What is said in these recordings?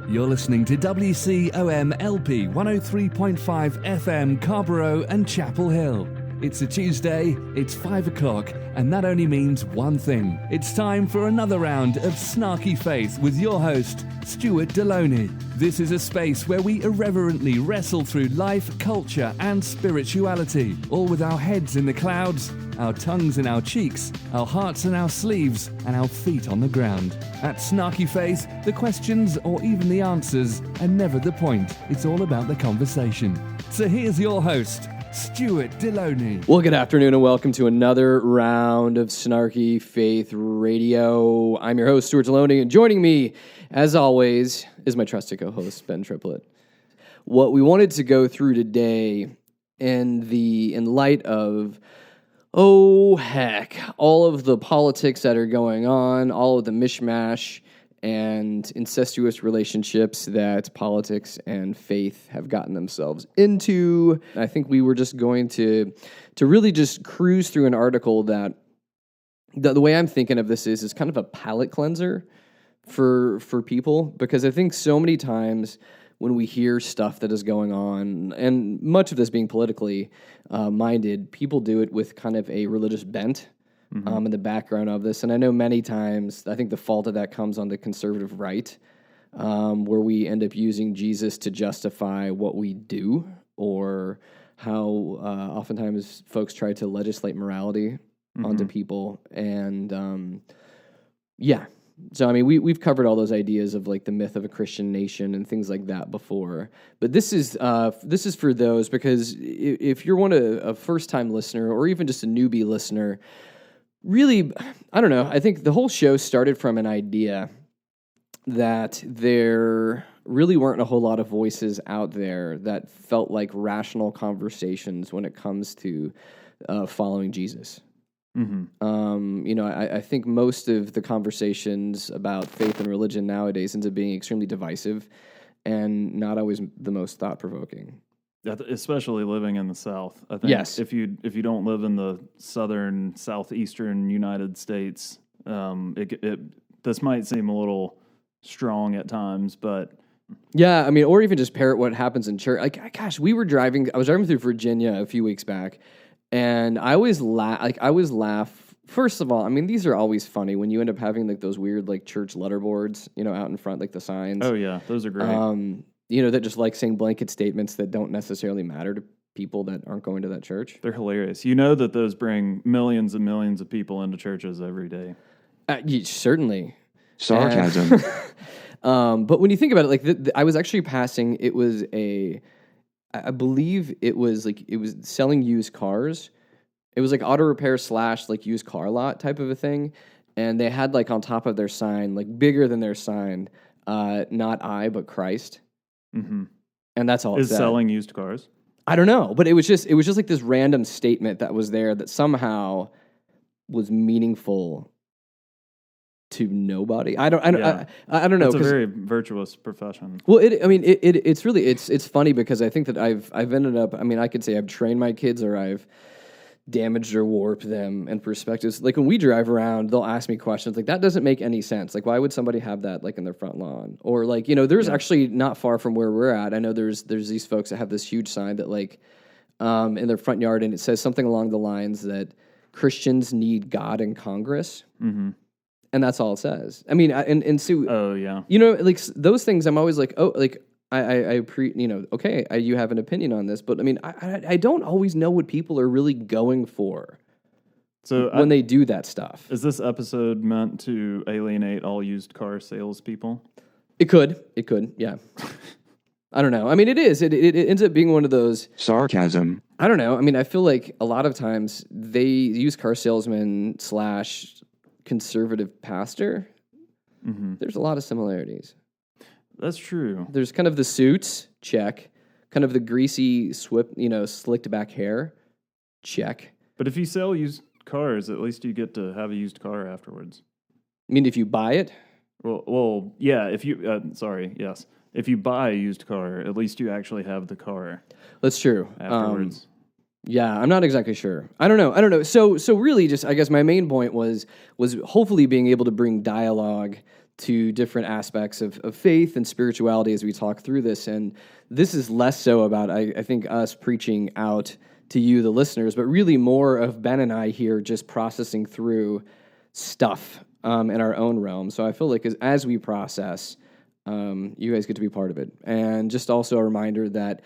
You're listening to WCOM LP 103.5 FM Carborough and Chapel Hill. It's a Tuesday, it's 5 o'clock, and that only means one thing. It's time for another round of Snarky Faith with your host, Stuart Deloney. This is a space where we irreverently wrestle through life, culture, and spirituality, all with our heads in the clouds, our tongues in our cheeks, our hearts in our sleeves, and our feet on the ground. At Snarky Faith, the questions or even the answers are never the point. It's all about the conversation. So here's your host, Stuart Deloney. Well, good afternoon and welcome to another round of Snarky Faith Radio. I'm your host, Stuart Deloney, and joining me, as always, is my trusted co-host, Ben Triplett. What we wanted to go through today in light of all of the politics that are going on, all of the mishmash and incestuous relationships that politics and faith have gotten themselves into. I think we were just going to really just cruise through an article that the way I'm thinking of this is kind of a palate cleanser for people, because I think so many times when we hear stuff that is going on, and much of this being politically minded, people do it with kind of a religious bent in the background of this. And I know many times, I think the fault of that comes on the conservative right, where we end up using Jesus to justify what we do, or how oftentimes folks try to legislate morality onto people. And so, I mean, we've covered all those ideas of like the myth of a Christian nation and things like that before. But this is for those, because if you're a first-time listener or even just a newbie listener, really, I don't know, I think the whole show started from an idea that there really weren't a whole lot of voices out there that felt like rational conversations when it comes to following Jesus. I think most of the conversations about faith and religion nowadays ends up being extremely divisive and not always the most thought-provoking. Especially living in the South. I think yes. If you don't live in the southeastern United States, this might seem a little strong at times, but yeah, I mean, or even just parrot what happens in church. Like, gosh, I was driving through Virginia a few weeks back, and I always laugh. First of all, I mean, these are always funny when you end up having like those weird like church letterboards, out in front, like the signs. Oh yeah, those are great. That just like saying blanket statements that don't necessarily matter to people that aren't going to that church. They're hilarious. You know that those bring millions and millions of people into churches every day. Certainly. Sarcasm. But when you think about it, like I was actually passing, I believe it was selling used cars. It was like auto repair / like used car lot type of a thing. And they had like on top of their sign, like bigger than their sign, not I, but Christ. Mm-hmm. And that's all it is said. Selling used cars? I don't know, but it was just like this random statement that was there that somehow was meaningful to nobody. I don't know. It's a very virtuous profession. Well, it's funny because I think that I've ended up, I mean, I could say I've trained my kids or I've damaged or warped them and perspectives. Like when we drive around, they'll ask me questions like, that doesn't make any sense. Like, why would somebody have that like in their front lawn? Or like, there's actually not far from where we're at. I know there's these folks that have this huge sign that like in their front yard, and it says something along the lines that Christians need God in Congress. Mm-hmm. And that's all it says. I mean, and so, oh yeah, like those things, I'm always like, oh, like you have an opinion on this, but I mean, I don't always know what people are really going for. So when they do that stuff, is this episode meant to alienate all used car salespeople? It could, yeah. I don't know. I mean, it is. It ends up being one of those sarcasm. I don't know. I mean, I feel like a lot of times they used car salesman / conservative pastor. Mm-hmm. There's a lot of similarities. That's true. There's kind of the suits, check. Kind of the greasy, slicked back hair, check. But if you sell used cars, at least you get to have a used car afterwards. I mean, if you buy it? Well, yeah. If you, yes. If you buy a used car, at least you actually have the car. That's true. Afterwards. Yeah, I'm not exactly sure. I don't know. So really, just I guess my main point was hopefully being able to bring dialogue to different aspects of faith and spirituality as we talk through this. And this is less so about, I think, us preaching out to you, the listeners, but really more of Ben and I here just processing through stuff in our own realm. So I feel like as we process, you guys get to be part of it. And just also a reminder that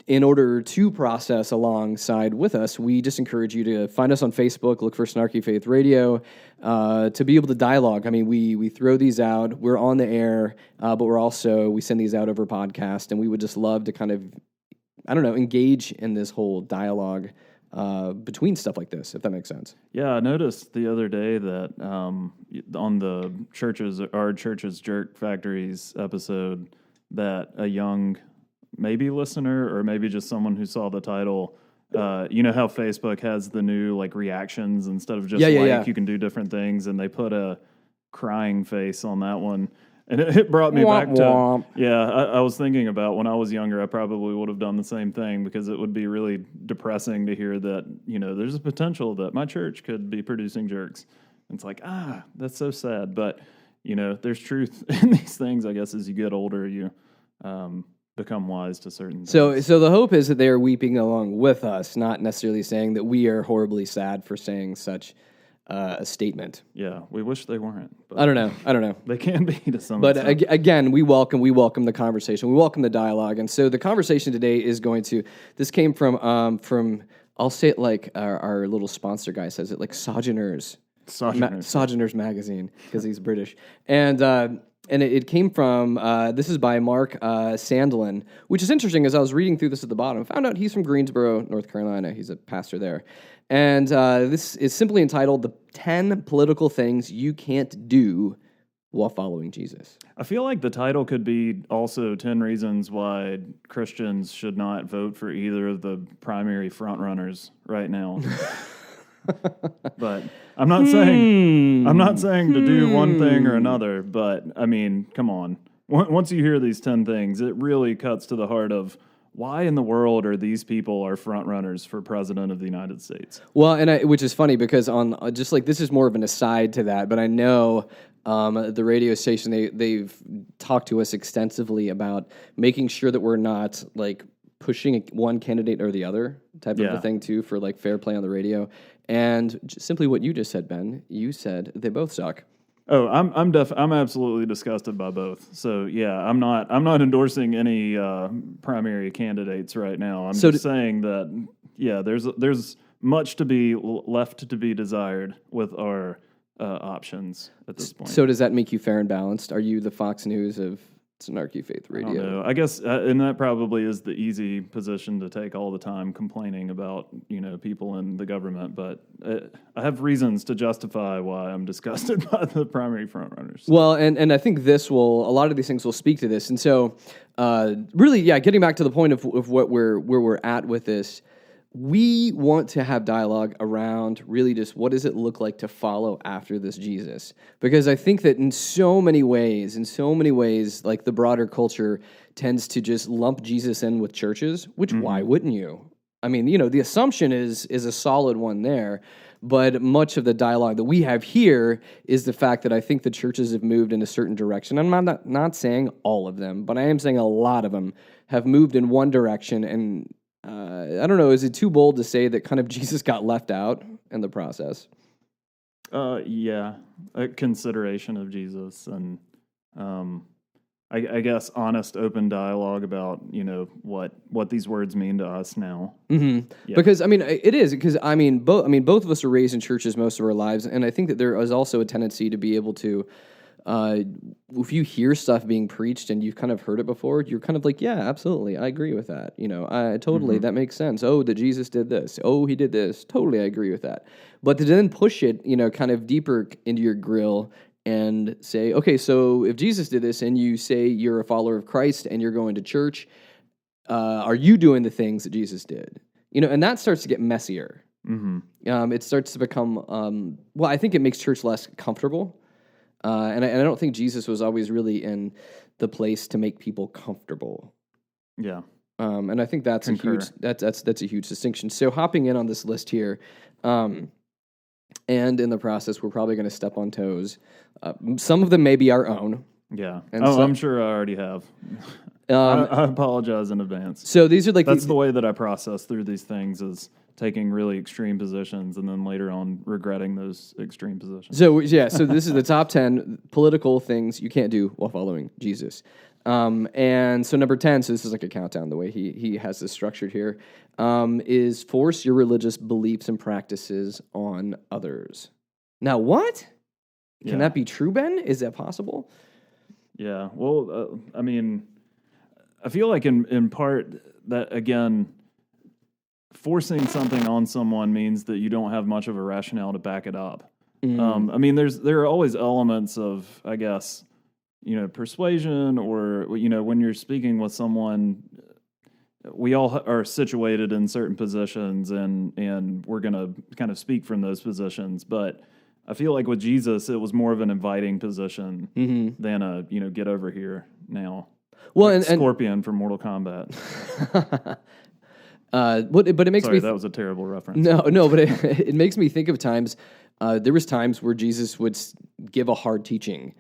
in order to process alongside with us, we just encourage you to find us on Facebook, look for Snarky Faith Radio, to be able to dialogue. I mean, we throw these out, we're on the air, but we send these out over podcast, and we would just love to kind of, engage in this whole dialogue between stuff like this, if that makes sense. Yeah, I noticed the other day that on the our church's Jerk Factories episode, that a young maybe listener or maybe just someone who saw the title, you know how Facebook has the new like reactions instead of just you can do different things, and they put a crying face on that one. And it brought me back to, I was thinking about when I was younger, I probably would have done the same thing, because it would be really depressing to hear that, there's a potential that my church could be producing jerks. And it's like, that's so sad. But, there's truth in these things, I guess, as you get older, you become wise to certain things. So the hope is that they are weeping along with us, not necessarily saying that we are horribly sad for saying such a statement. Yeah, we wish they weren't. But I don't know. They can be to some extent. But again, we welcome the conversation. We welcome the dialogue. And so the conversation today is this came from I'll say it like our little sponsor guy says it, like Sojourners Magazine, because he's British. And it came from, this is by Mark Sandlin, which is interesting. As I was reading through this at the bottom, I found out he's from Greensboro, North Carolina. He's a pastor there. And this is simply entitled, "The 10 Political Things You Can't Do While Following Jesus." I feel like the title could be also 10 reasons why Christians should not vote for either of the primary frontrunners right now. But I'm not saying to do one thing or another, but I mean, come on. Once you hear these 10 things, it really cuts to the heart of why in the world are these people our front runners for president of the United States? Well, which is funny because on just like this is more of an aside to that, but I know the radio station they've talked to us extensively about making sure that we're not like pushing one candidate or the other type of a thing too, for like fair play on the radio. And simply what you just said, Ben, you said they both suck. Oh, I'm absolutely disgusted by both. So yeah, I'm not endorsing any primary candidates right now. I'm just saying that there's much to be left to be desired with our options at this point. So does that make you fair and balanced? Are you the Fox News of Snarky Faith Radio? I don't know. I guess, and that probably is the easy position to take all the time, complaining about people in the government. But I have reasons to justify why I'm disgusted by the primary frontrunners. Well, and I think a lot of these things will speak to this. And so, really, getting back to the point of where we're at with this. We want to have dialogue around really just what does it look like to follow after this Jesus? Because I think that in so many ways, like the broader culture tends to just lump Jesus in with churches, which why wouldn't you? I mean, the assumption is a solid one there, but much of the dialogue that we have here is the fact that I think the churches have moved in a certain direction. I'm not saying all of them, but I am saying a lot of them have moved in one direction, and I don't know, is it too bold to say that kind of Jesus got left out in the process? A consideration of Jesus, and I guess honest, open dialogue about what these words mean to us now. Mm-hmm. Yeah. Because it is because both of us are raised in churches most of our lives, and I think that there is also a tendency to be able to. If you hear stuff being preached and you've kind of heard it before, you're kind of like, yeah, absolutely, I agree with that. I totally, that makes sense. Oh, that Jesus did this. Oh, he did this. Totally, I agree with that. But to then push it, kind of deeper into your grill and say, okay, so if Jesus did this and you say you're a follower of Christ and you're going to church, are you doing the things that Jesus did? And that starts to get messier. Mm-hmm. It starts to become, I think it makes church less comfortable. And I don't think Jesus was always really in the place to make people comfortable. Yeah. And I think that's a huge distinction. So hopping in on this list here, And in the process, we're probably going to step on toes. Some of them may be our own. Yeah. And so- I'm sure I already have. I apologize in advance. So these are like That's the way that I process through these things, is taking really extreme positions and then later on regretting those extreme positions. So this is the top 10 political things you can't do while following Jesus. And so number 10, so this is like a countdown, the way he has this structured here, is force your religious beliefs and practices on others. Now, what? Can that be true, Ben? Is that possible? Yeah. Well, I mean, I feel like in part that, again, forcing something on someone means that you don't have much of a rationale to back it up. I mean, there are always elements of, I guess, persuasion, or, when you're speaking with someone, we all are situated in certain positions, and we're going to kind of speak from those positions. But I feel like with Jesus, it was more of an inviting position than a, get over here now. Well, like Scorpion from Mortal Kombat. But it makes Sorry, me... that was a terrible reference. No, but it makes me think of times, there was times where Jesus would give a hard teaching,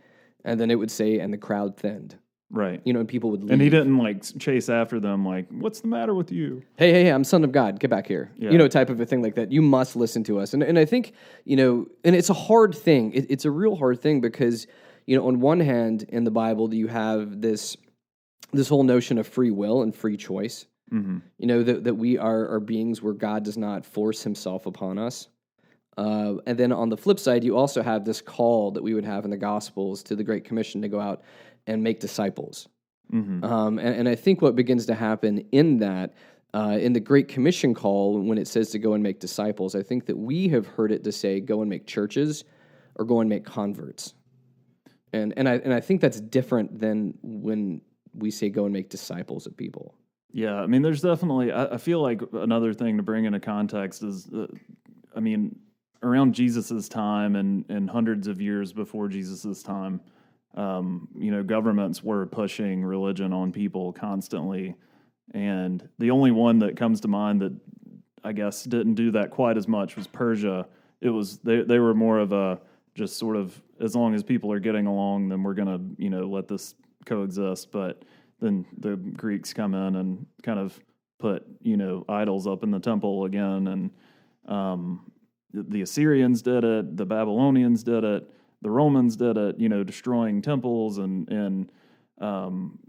and then it would say, and the crowd thinned. Right. And people would leave. And he didn't, chase after them, what's the matter with you? Hey, I'm Son of God, get back here. Yeah. Type of a thing like that. You must listen to us. And I think, and it's a hard thing. It's a real hard thing because, on one hand, in the Bible, you have this whole notion of free will and free choice. That we are beings where God does not force himself upon us. And then on the flip side, you also have this call that we would have in the Gospels to the Great Commission to go out and make disciples. And I think what begins to happen in that, in the Great Commission call, when it says to go and make disciples, I think that we have heard it to say go and make churches or go and make converts. And I think that's different than when we say go and make disciples of people. Yeah, I mean, there's definitely, I feel like another thing to bring into context is, around Jesus's time and hundreds of years before Jesus's time, governments were pushing religion on people constantly. And the only one that comes to mind that I guess didn't do that quite as much was Persia. It was, they were more of a, just sort of, as long as people are getting along, then we're going to, let this coexist. But then the Greeks come in and kind of put, idols up in the temple again. And the Assyrians did it, the Babylonians did it, the Romans did it, destroying temples and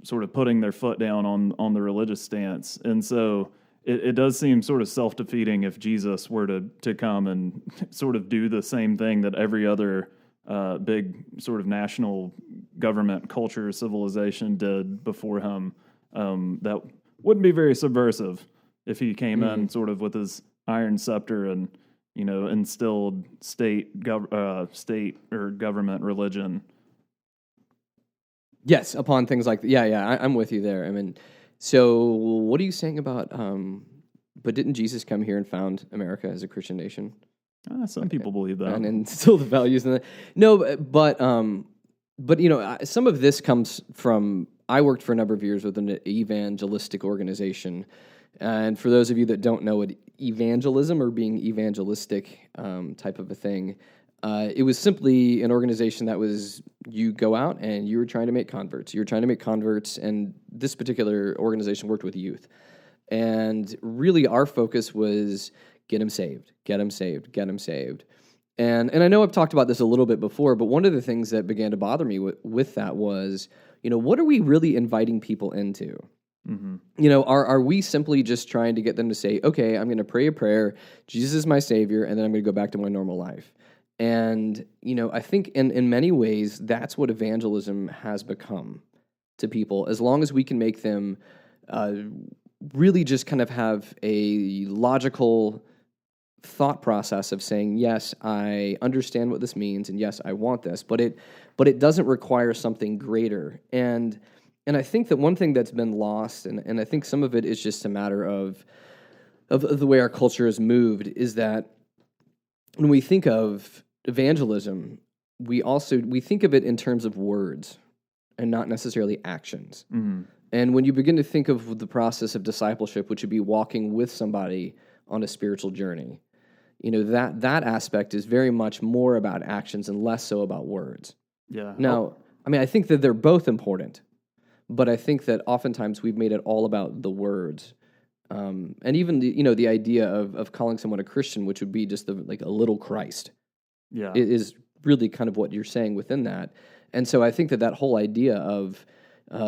sort of putting their foot down on the religious stance. And so it does seem sort of self-defeating if Jesus were to come and sort of do the same thing that every other big sort of national government, culture, civilization did before him. That wouldn't be very subversive if he came in sort of with his iron scepter and, instilled state or government religion. Yes, upon things like that. Yeah, I'm with you there. I mean, so what are you saying about, but didn't Jesus come here and found America as a Christian nation? Some people believe that. And instill the values in that. No, but some of this comes from, I worked for a number of years with an evangelistic organization. And for those of you that don't know what evangelism or being evangelistic type of a thing, it was simply an organization that was, you go out and you were trying to make converts. You were trying to make converts, and this particular organization worked with youth. And really our focus was get them saved, get them saved, get them saved. And I know I've talked about this a little bit before, but one of the things that began to bother me with that was, what are we really inviting people into? Are we simply just trying to get them to say, okay, I'm going to pray a prayer, Jesus is my Savior, and then I'm going to go back to my normal life? And, I think in many ways, that's what evangelism has become to people. As long as we can make them really just kind of have a logical thought process of saying, yes, I understand what this means, and yes, I want this, but it doesn't require something greater. And I think that one thing that's been lost, and I think some of it is just a matter of the way our culture has moved, is that when we think of evangelism, we think of it in terms of words and not necessarily actions. And when you begin to think of the process of discipleship, which would be walking with somebody on a spiritual journey, that aspect is very much more about actions and less so about words. Yeah. Now, I think that they're both important, but I think that oftentimes we've made it all about the words. And even the idea of calling someone a Christian, which would be just like a little Christ, is really kind of what you're saying within that. And so I think that whole idea of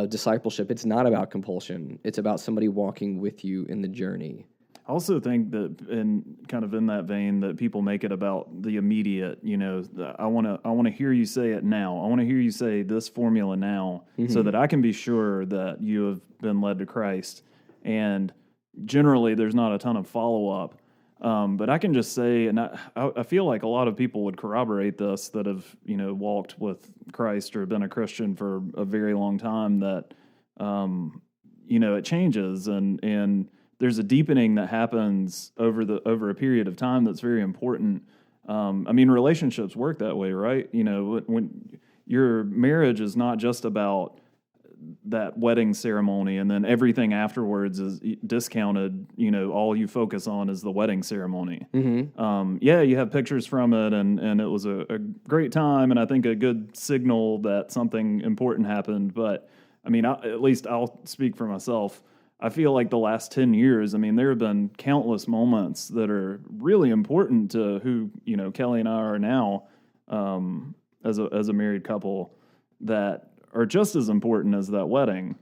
discipleship, it's not about compulsion. It's about somebody walking with you in the journey. I also think that in that vein that people make it about the immediate, I want to hear you say it now. I want to hear you say this formula now so that I can be sure that you have been led to Christ. And generally there's not a ton of follow-up. But I can just say, and I feel like a lot of people would corroborate this that have, walked with Christ or been a Christian for a very long time, that, it changes and there's a deepening that happens over a period of time that's very important. Relationships work that way, right? When your marriage is not just about that wedding ceremony and then everything afterwards is discounted, all you focus on is the wedding ceremony. You have pictures from it and it was a great time and I think a good signal that something important happened. But at least I'll speak for myself. I feel like the last 10 years, there have been countless moments that are really important to who, Kelly and I are now as a married couple that are just as important as that wedding.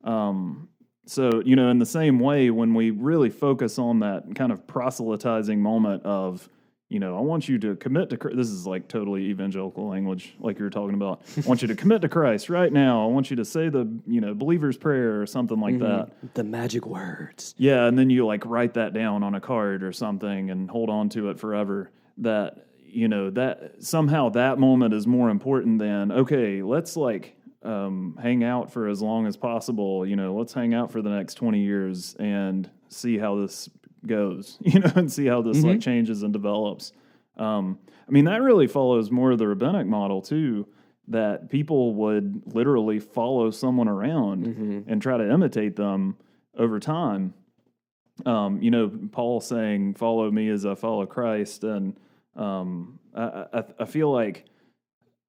So, in the same way, when we really focus on that kind of proselytizing moment of, I want you to commit to Christ. This is like totally evangelical language, like you were talking about. I want you to commit to Christ right now. I want you to say the, believer's prayer or something like that. The magic words. Yeah, and then you write that down on a card or something and hold on to it forever. That, that somehow that moment is more important than, okay, let's hang out for as long as possible. Let's hang out for the next 20 years and see how this goes, and see how this changes and develops. That really follows more of the rabbinic model too, that people would literally follow someone around and try to imitate them over time. Paul saying, "Follow me as I follow Christ," and I feel like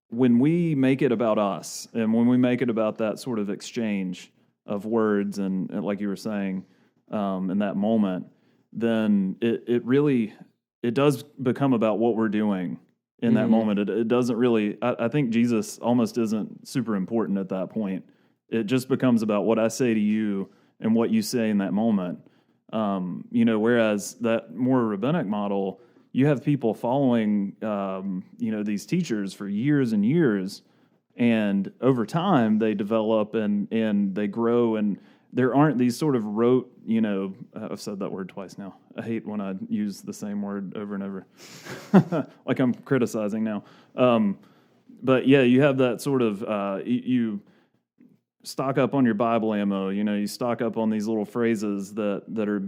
when we make it about us and when we make it about that sort of exchange of words and like you were saying, in that moment, then it does become about what we're doing in that moment. It doesn't really, I think Jesus almost isn't super important at that point. It just becomes about what I say to you and what you say in that moment. Whereas that more rabbinic model, you have people following, these teachers for years and years, and over time they develop and they grow, and there aren't these sort of rote, I've said that word twice now. I hate when I use the same word over and over, like I'm criticizing now. But yeah, you have that sort of, you stock up on your Bible ammo, you stock up on these little phrases that are,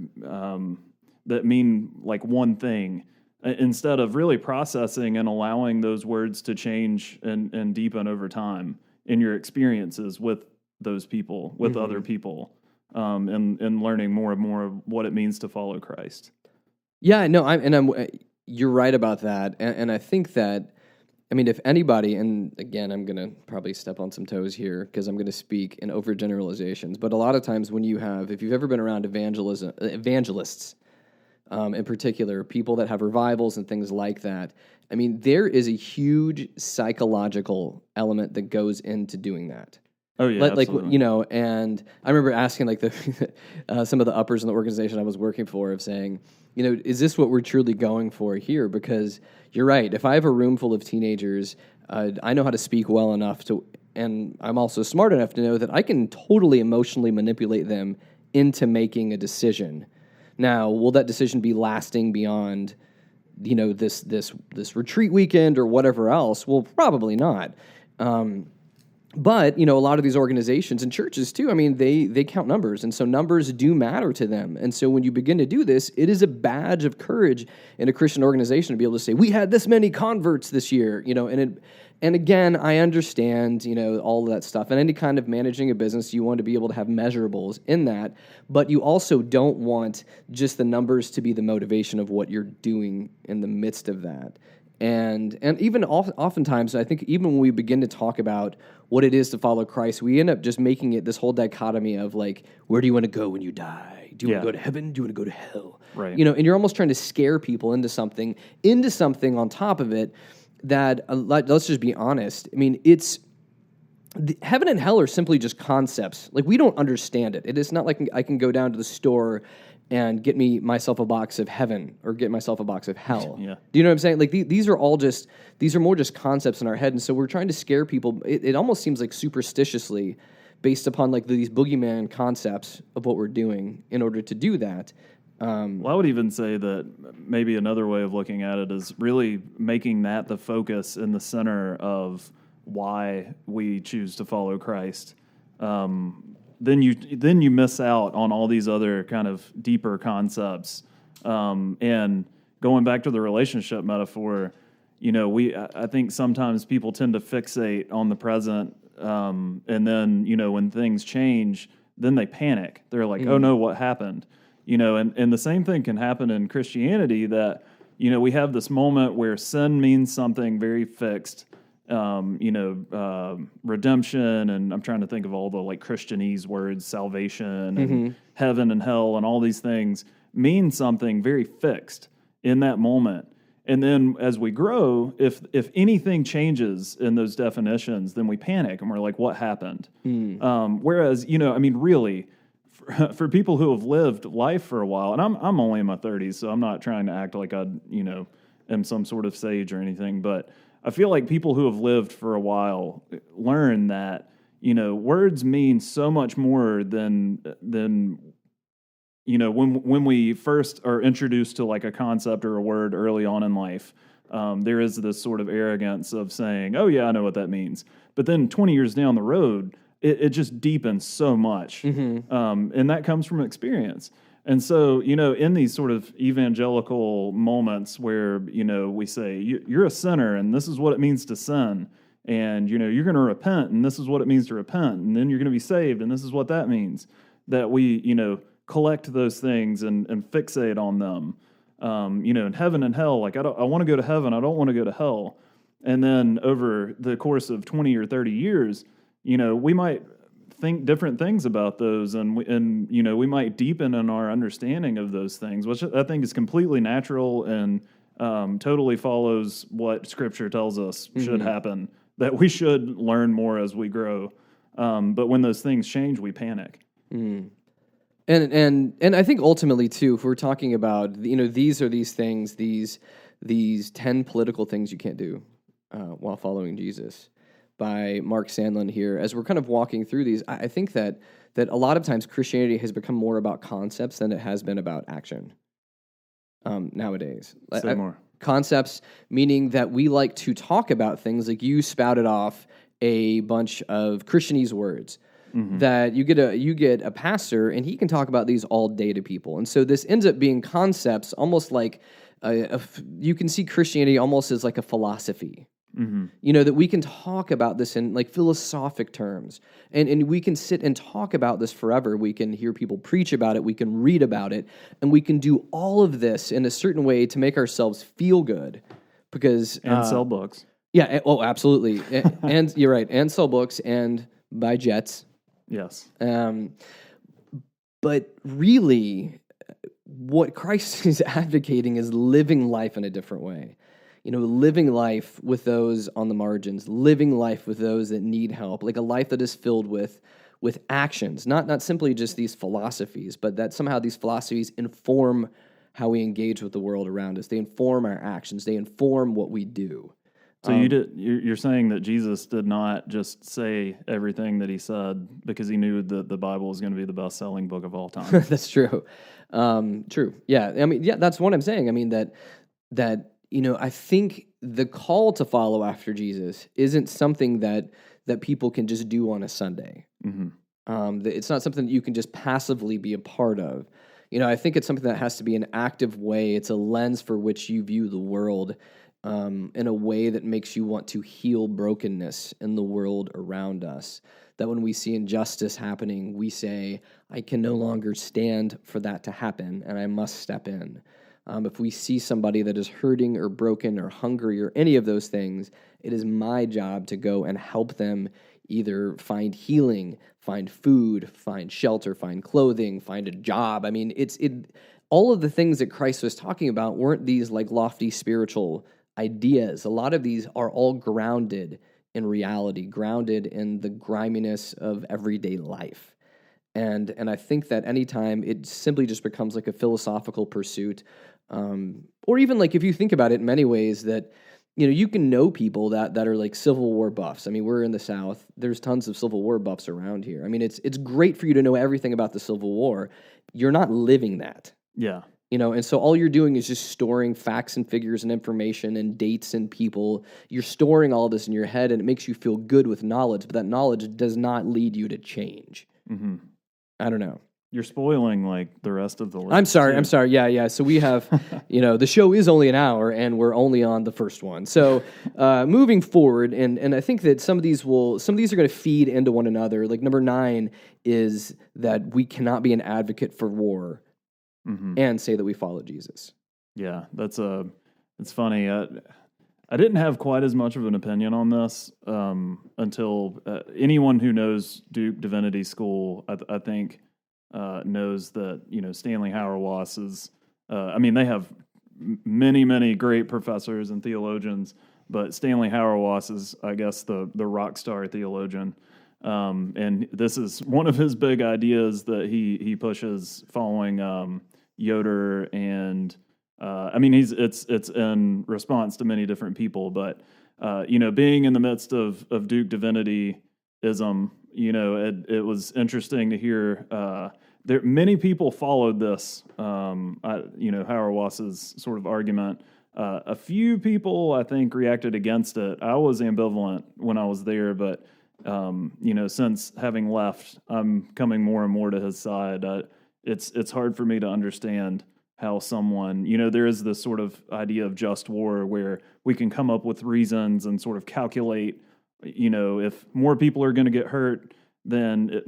that mean like one thing, instead of really processing and allowing those words to change and deepen over time in your experiences with those people, with other people, and learning more and more of what it means to follow Christ. Yeah, no, you're right about that. And I think that, if anybody, and again, I'm going to probably step on some toes here because I'm going to speak in overgeneralizations, but a lot of times if you've ever been around evangelists, in particular, people that have revivals and things like that, there is a huge psychological element that goes into doing that. Oh yeah, absolutely. And I remember asking some of the uppers in the organization I was working for of saying, is this what we're truly going for here? Because you're right. If I have a room full of teenagers, I know how to speak well enough and I'm also smart enough to know that I can totally emotionally manipulate them into making a decision. Now, will that decision be lasting beyond, this retreat weekend or whatever else? Well, probably not. But, a lot of these organizations and churches too, they count numbers. And so numbers do matter to them. And so when you begin to do this, it is a badge of courage in a Christian organization to be able to say, we had this many converts this year, And again, I understand, all of that stuff. And any kind of managing a business, you want to be able to have measurables in that, but you also don't want just the numbers to be the motivation of what you're doing in the midst of that. And even oftentimes, I think even when we begin to talk about what it is to follow Christ, we end up just making it this whole dichotomy of like, where do you want to go when you die? Do you want to go to heaven? Do you want to go to hell? Right. And you're almost trying to scare people into something on top of it that, let's just be honest. I mean, heaven and hell are simply just concepts. Like, we don't understand it. It is not like I can go down to the store and get myself a box of heaven or get myself a box of hell. Yeah. Do you know what I'm saying? Like, these are more just concepts in our head. And so we're trying to scare people. It almost seems like superstitiously based upon like these boogeyman concepts of what we're doing in order to do that. Well, I would even say that maybe another way of looking at it is really making that the focus in the center of why we choose to follow Christ. Then you miss out on all these other kind of deeper concepts. And going back to the relationship metaphor, I think sometimes people tend to fixate on the present, and then when things change, then they panic. They're like, "Oh no, what happened?" And the same thing can happen in Christianity, that, we have this moment where sin means something very fixed, redemption, and I'm trying to think of all the like Christianese words, salvation and heaven and hell and all these things mean something very fixed in that moment. And then as we grow, if anything changes in those definitions, then we panic and we're like, what happened? Whereas, really, for people who have lived life for a while, and I'm only in my 30s, so I'm not trying to act like I, am some sort of sage or anything, but I feel like people who have lived for a while learn that, words mean so much more than when we first are introduced to like a concept or a word early on in life. There is this sort of arrogance of saying, "Oh yeah, I know what that means," but then 20 years down the road, it just deepens so much, and that comes from experience. And so, in these sort of evangelical moments where, we say, you're a sinner, and this is what it means to sin, and, you're going to repent, and this is what it means to repent, and then you're going to be saved, and this is what that means, that we, collect those things and fixate on them. In heaven and hell, like, I want to go to heaven, I don't want to go to hell. And then over the course of 20 or 30 years, we might think different things about those, and we might deepen in our understanding of those things, which I think is completely natural and totally follows what Scripture tells us should happen, that we should learn more as we grow. But when those things change, we panic. And I think ultimately too, if we're talking about these things, these 10 political things you can't do while following Jesus, by Mark Sandlin here, as we're kind of walking through these, I think that a lot of times Christianity has become more about concepts than it has been about action nowadays. Say more. Concepts, meaning that we like to talk about things like you spouted off a bunch of Christianese words. That you get a pastor, and he can talk about these all day to people. And so this ends up being concepts, almost like you can see Christianity almost as like a philosophy. That we can talk about this in like philosophic terms, and we can sit and talk about this forever. We can hear people preach about it, we can read about it, and we can do all of this in a certain way to make ourselves feel good, because and sell books. Yeah, absolutely, and you're right, and sell books and buy jets. Yes, but really, what Christ is advocating is living life in a different way. Living life with those on the margins, living life with those that need help, like a life that is filled with actions, not simply just these philosophies, but that somehow these philosophies inform how we engage with the world around us. They inform our actions. They inform what we do. So you're saying that Jesus did not just say everything that he said because he knew that the Bible was going to be the best-selling book of all time. That's true. True. Yeah. I mean, yeah, that's what I'm saying. I mean, that I think the call to follow after Jesus isn't something that people can just do on a Sunday. It's not something that you can just passively be a part of. I think it's something that has to be an active way. It's a lens for which you view the world, in a way that makes you want to heal brokenness in the world around us. That when we see injustice happening, we say, I can no longer stand for that to happen, and I must step in. If we see somebody that is hurting or broken or hungry or any of those things, it is my job to go and help them either find healing, find food, find shelter, find clothing, find a job. I mean, all of the things that Christ was talking about weren't these like lofty spiritual ideas. A lot of these are all grounded in reality, grounded in the griminess of everyday life. And I think that anytime it simply just becomes like a philosophical pursuit, or even like if you think about it in many ways that, you can know people that are like Civil War buffs. I mean, we're in the South. There's tons of Civil War buffs around here. I mean, it's great for you to know everything about the Civil War. You're not living that. Yeah. And so all you're doing is just storing facts and figures and information and dates and people. You're storing all this in your head, and it makes you feel good with knowledge, but that knowledge does not lead you to change. Mm-hmm. I don't know. You're spoiling like the rest of the list. I'm sorry. Yeah. So we have, the show is only an hour, and we're only on the first one. So moving forward, and I think that some of these are going to feed into one another. Like number 9 is that we cannot be an advocate for war and say that we follow Jesus. Yeah, it's funny. I didn't have quite as much of an opinion on this until anyone who knows Duke Divinity School, I think, knows that, Stanley Hauerwas is, they have many, many great professors and theologians, but Stanley Hauerwas is, I guess, the rock star theologian. And this is one of his big ideas that he pushes following Yoder, and it's in response to many different people, but being in the midst of Duke Divinity-ism, it was interesting to hear. Many people followed this, Hauerwas's sort of argument. A few people, I think, reacted against it. I was ambivalent when I was there, but since having left, I'm coming more and more to his side. It's hard for me to understand how someone, there is this sort of idea of just war where we can come up with reasons and sort of calculate, if more people are going to get hurt than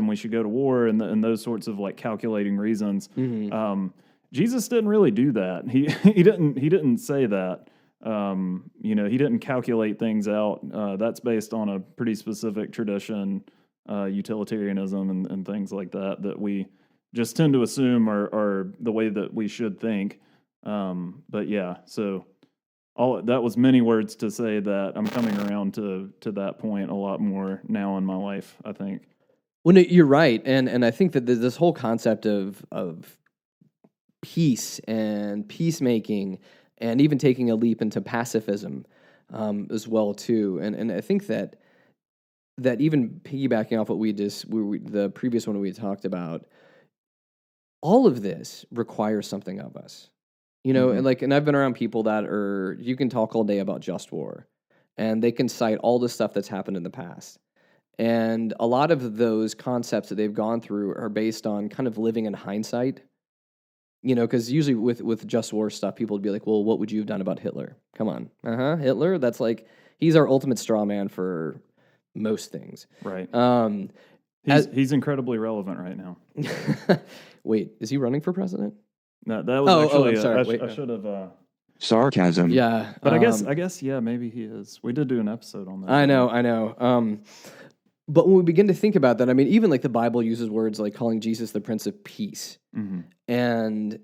we should go to war, and those sorts of like calculating reasons. Mm-hmm. Jesus didn't really do that. He didn't say that. He didn't calculate things out. That's based on a pretty specific tradition, utilitarianism and things like that we just tend to assume are the way that we should think. But yeah, so that was many words to say that I'm coming around to that point a lot more now in my life, I think. Well, no, you're right. And I think that this whole concept of peace and peacemaking and even taking a leap into pacifism as well, too. And I think that even piggybacking off what the previous one we talked about, all of this requires something of us, mm-hmm. and I've been around people that you can talk all day about just war, and they can cite all the stuff that's happened in the past. And a lot of those concepts that they've gone through are based on kind of living in hindsight, because usually with just war stuff, people would be like, well, what would you have done about Hitler? Come on. Hitler, that's like, he's our ultimate straw man for most things. Right. He's incredibly relevant right now. Wait, is he running for president? No, that was actually. I'm sorry. I should have. Sarcasm. Yeah, but I guess, yeah, maybe he is. We did do an episode on that. I know. But when we begin to think about that, even like the Bible uses words like calling Jesus the Prince of Peace, mm-hmm. and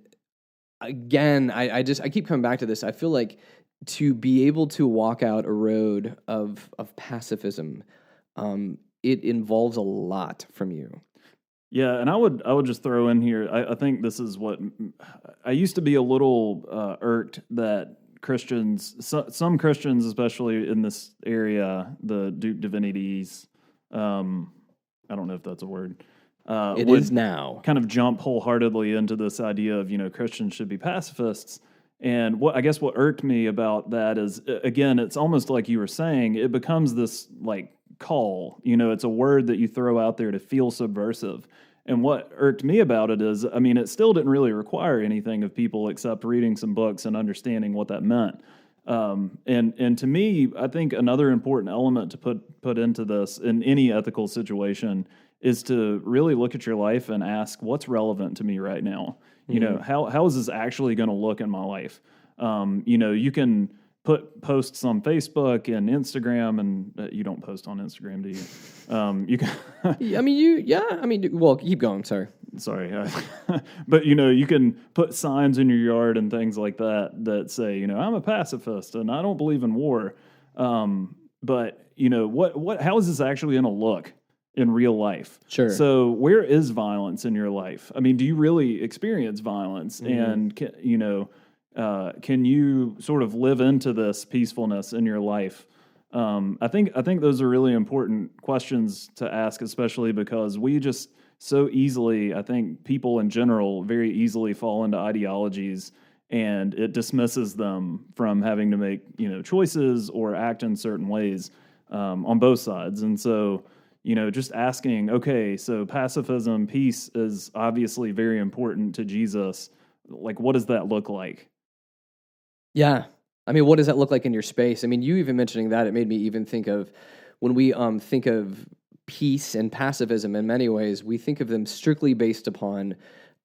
again, I keep coming back to this. I feel like to be able to walk out a road of pacifism, it involves a lot from you. Yeah, and I would just throw in here, I think this is what, I used to be a little irked that Christians, some Christians, especially in this area, the Duke Divinities, I don't know if that's a word. It is now. Kind of jump wholeheartedly into this idea of, Christians should be pacifists. And what irked me about that is, again, it's almost like you were saying, it becomes this like call, it's a word that you throw out there to feel subversive. And what irked me about it is, it still didn't really require anything of people except reading some books and understanding what that meant. And to me, I think another important element to put into this in any ethical situation is to really look at your life and ask, what's relevant to me right now? You know, how is this actually going to look in my life? You know, you can put posts on Facebook and Instagram, and you don't post on Instagram, do you? You can. Well, keep going. Sorry, but you know, you can put signs in your yard and things like that say, you know, I'm a pacifist and I don't believe in war. But you know, how is this actually going to look in real life? Sure. So where is violence in your life? I mean, do you really experience violence? And can you sort of live into this peacefulness in your life? I think those are really important questions to ask, especially because we just so easily, I think people in general very easily fall into ideologies, and it dismisses them from having to make, you know, choices or act in certain ways on both sides. And so, you know, just asking, okay, so pacifism, peace is obviously very important to Jesus. Like, what does that look like? Yeah. I mean, what does that look like in your space? I mean, you even mentioning that, it made me even think of when we think of peace and pacifism, in many ways, we think of them strictly based upon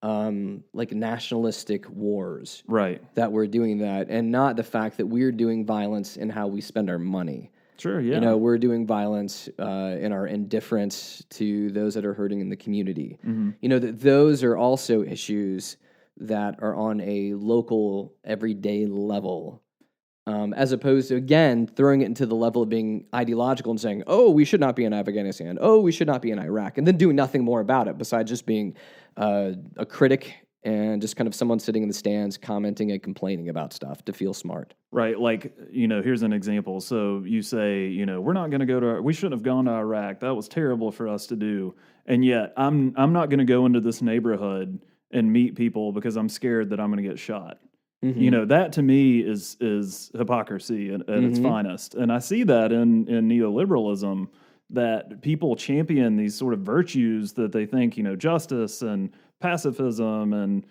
like nationalistic wars. Right. That we're doing that, and not the fact that we're doing violence in how we spend our money. Sure, yeah. You know, we're doing violence in our indifference to those that are hurting in the community. Mm-hmm. You know, that those are also issues that are on a local, everyday level. As opposed to, again, throwing it into the level of being ideological and saying, oh, we should not be in Afghanistan, oh, we should not be in Iraq, and then doing nothing more about it besides just being a critic and just kind of someone sitting in the stands commenting and complaining about stuff to feel smart. Right, like, you know, here's an example. So you say, you know, we're not going to go to, we shouldn't have gone to Iraq. That was terrible for us to do. And yet I'm not going to go into this neighborhood and meet people because I'm scared that I'm going to get shot. Mm-hmm. You know, that to me is hypocrisy at its finest. And I see that in neoliberalism, that people champion these sort of virtues that they think, you know, justice and pacifism and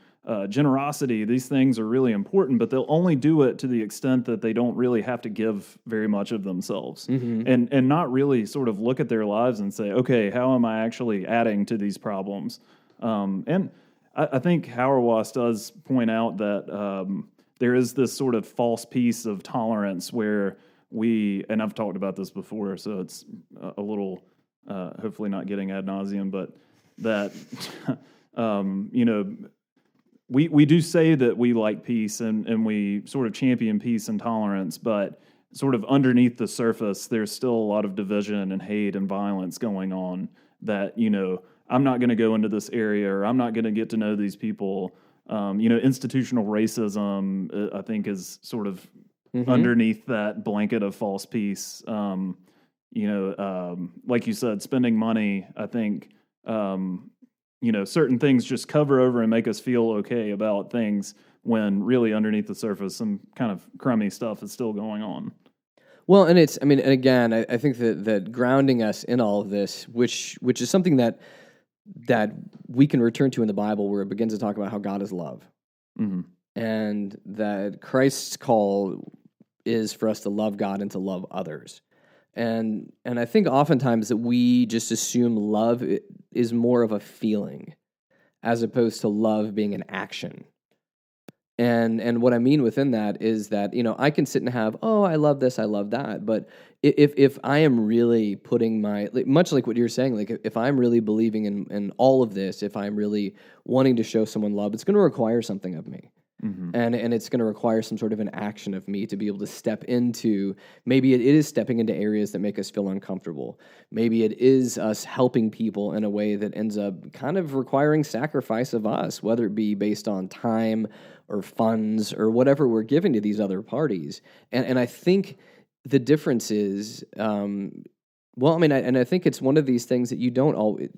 generosity, these things are really important, but they'll only do it to the extent that they don't really have to give very much of themselves, and not really sort of look at their lives and say, okay, how am I actually adding to these problems? And I think Hauerwas does point out that there is this sort of false peace of tolerance where and I've talked about this before, so it's a little, hopefully not getting ad nauseum, but that, you know, we do say that we like peace and we sort of champion peace and tolerance, but sort of underneath the surface, there's still a lot of division and hate and violence going on that, you know, I'm not going to go into this area, or I'm not going to get to know these people. You know, institutional racism, I think, is sort of underneath that blanket of false peace. You know, like you said, spending money, I think, you know, certain things just cover over and make us feel okay about things when really underneath the surface, some kind of crummy stuff is still going on. Well, and it's, I mean, and again, I think that grounding us in all of this, which is something that we can return to in the Bible, where it begins to talk about how God is love. Mm-hmm. And that Christ's call is for us to love God and to love others. And I think oftentimes that we just assume love is more of a feeling as opposed to love being an action. And what I mean within that is that, you know, I can sit and have, oh, I love this, I love that. But if I am really putting much like what you're saying, like if I'm really believing in all of this, if I'm really wanting to show someone love, it's going to require something of me. Mm-hmm. And it's going to require some sort of an action of me to be able to step into, maybe it is stepping into areas that make us feel uncomfortable. Maybe it is us helping people in a way that ends up kind of requiring sacrifice of us, whether it be based on time or funds or whatever we're giving to these other parties. And I think the difference is, I think it's one of these things that you don't always...